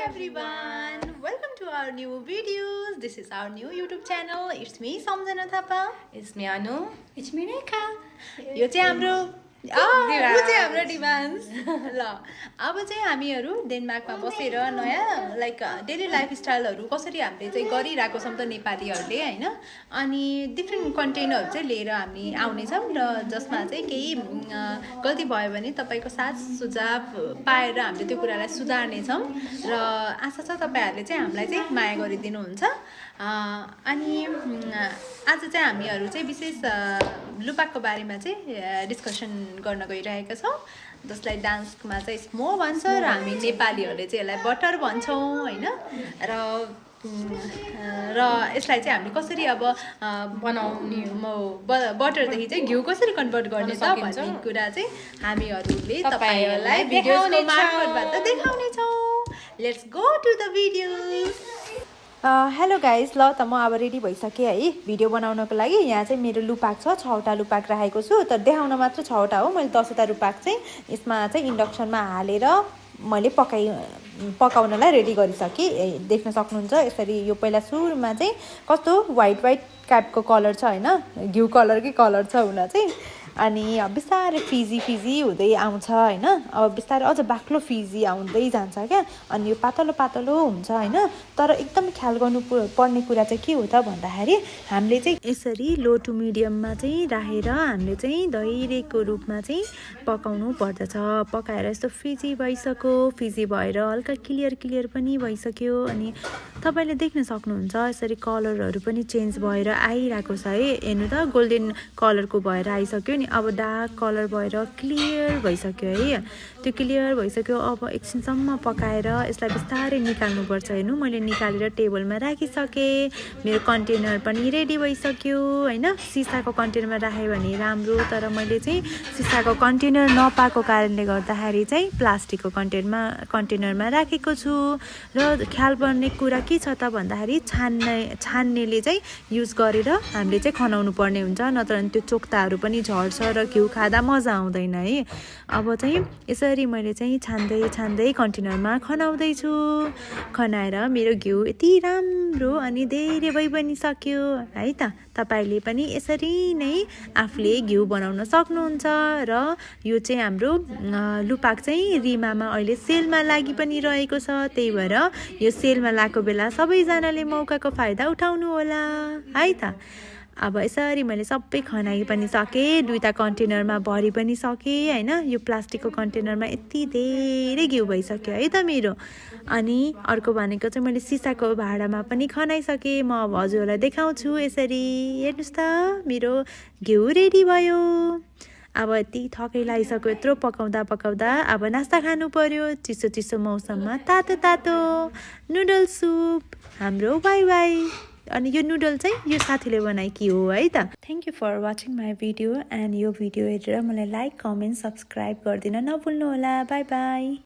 everyone, welcome to our new videos. This is our new YouTube channel. It's me Samjana Thapa. It's me Anu. It's me Rekha. यो चाहिँ हाम्रो हाम्रो demands ल अब चाहिँ हामीहरू डेनमार्कमा बसेर नयाँ लाइक डेली लाइफस्टाइलहरू कसरी हामीले चाहिँ गरिरहेको छौँ त नेपालीहरूले हैन अनि डिफ्रेन्ट कन्टेन्टहरू चाहिँ लिएर हामी आउनेछौँ र जसमा चाहिँ केही गल्ती भयो भने तपाईँको साथ सुझाव पाएर हामीले त्यो कुरालाई सुधार्नेछौँ र आशा छ तपाईँहरूले चाहिँ हामीलाई चाहिँ माया गरिदिनुहुन्छ अनि आज चाहिँ हामीहरू चाहिँ विशेष लुपाकको बारेमा चाहिँ डिस्कसन गर्न गइरहेका छौँ जसलाई डान्समा चाहिँ स्मो भन्छ र हामी नेपालीहरूले चाहिँ यसलाई बटर भन्छौँ हैन र यसलाई चाहिँ हामीले कसरी अब बनाउने बटरदेखि चाहिँ घिउ कसरी कन्भर्ट गर्ने त भन्ने कुरा चाहिँ हामीहरूले तपाईहरुलाई भिडियोको मार्फतबाट देखाउनेछौँ let's go to the videos hello guys ल त म अब रेडी भइसकेँ है भिडियो बनाउनको लागि यहाँ चाहिँ मेरो लुपाक छ 6वटा लुपाक राखेको छु तर देखाउन मात्र 6वटा हो मैले 10वटा लुपाक चाहिँ यसमा चाहिँ इन्डक्सनमा हालेर मैले पकाउनलाई रेडी गरिसकेँ देख्न सक्नुहुन्छ यसरी यो पहिला सुरुमा चाहिँ कस्तो वाइट टाइपको कलर छ हैन घिउ कलरकै कलर छ हुन चाहिँ अनि बिस्तारै फिजी हुँदै आउँछ हैन अब बिस्तारै अझ बाक्लो फिजी आउँदै जान्छ क्या अनि यो पातलो हुन्छ हैन तर एकदम ख्याल गर्नु पर्ने कुरा चाहिँ के हो त भन्दाखेरि हामीले चाहिँ यसरी लो टु मिडियममा चाहिँ राखेर हामीले चाहिँ धैर्यको रूपमा चाहिँ पकाउनु पर्दछ पकाएर यस्तो फिजी भइसक्यो फिजी भएर हल्का क्लियर पनि भइसक्यो अनि तपाईले देख्न सक्नुहुन्छ यसरी कलरहरू पनि चेन्ज भएर आइरहेको छ है हेर्नु त गोल्डन कलरको भएर आइसक्यो नि अब डार्क कलर भएर क्लियर भइसक्यो है त्यो क्लियर भइसक्यो अब एकछिनसम्म पकाएर यसलाई बिस्तारै निकाल्नुपर्छ हेर्नु मैले निकालेर टेबलमा राखिसकेँ मेरो कन्टेनर पनि रेडी भइसक्यो हैन सिसाको कन्टेनरमा राखेँ भने राम्रो तर मैले चाहिँ सिसाको कन्टेनर नपाएको कारणले गर्दाखेरि चाहिँ प्लास्टिकको कन्टेनरमा राखेको छु र ख्याल पर्ने कुरा के छ त भन्दाखेरि छान्नेले चाहिँ युज गरेर हामीले चाहिँ खनाउनु पर्ने हुन्छ नत्र त्यो चोक्ताहरू पनि झर्छ र घिउ खाँदा मजा आउँदैन है अब चाहिँ यसरी मैले चाहिँ छान्दै कन्टेनरमा खनाउँदैछु खनाएर मेरो घिउ यति राम्रो अनि धेरै भइ पनि सक्यो है त तपाईले पनि यसरी नै आफूले घिउ बनाउन सक्नुहुन्छ र यो चाहिँ हाम्रो लुपाक चाहिँ रिमामा अहिले सेलमा लागि पनि रहेको छ त्यही भएर यो सेलमा लागेको बेला सबैजनाले मौकाको फाइदा उठाउनु होला है त अब यसरी मैले सबै खनाइ पनि सकेँ 2टा कन्टेनरमा भरि पनि सकेँ हैन यो प्लास्टिकको कन्टेनरमा यति धेरै घिउ भइसक्यो है त मेरो अनि अर्को भनेको चाहिँ मैले सिसाको भाँडामा पनि खनाइसकेँ म अब हजुरहरूलाई देखाउँछु यसरी हेर्नुस् त मेरो घिउ रेडी भयो अब यति थकै लागिसक्यो यत्रो पकाउँदा अब नास्ता खानु पर्यो चिसो मौसममा तातो नुडल सुप हाम्रो बाई अनि यो नुडल चाहिँ यो साथीले बनाएकी हो है त thank you for watching my video and यो भिडियो हेरेर मलाई लाइक कमेन्ट सब्सक्राइब गरिदिन नभुल्नु होला बाई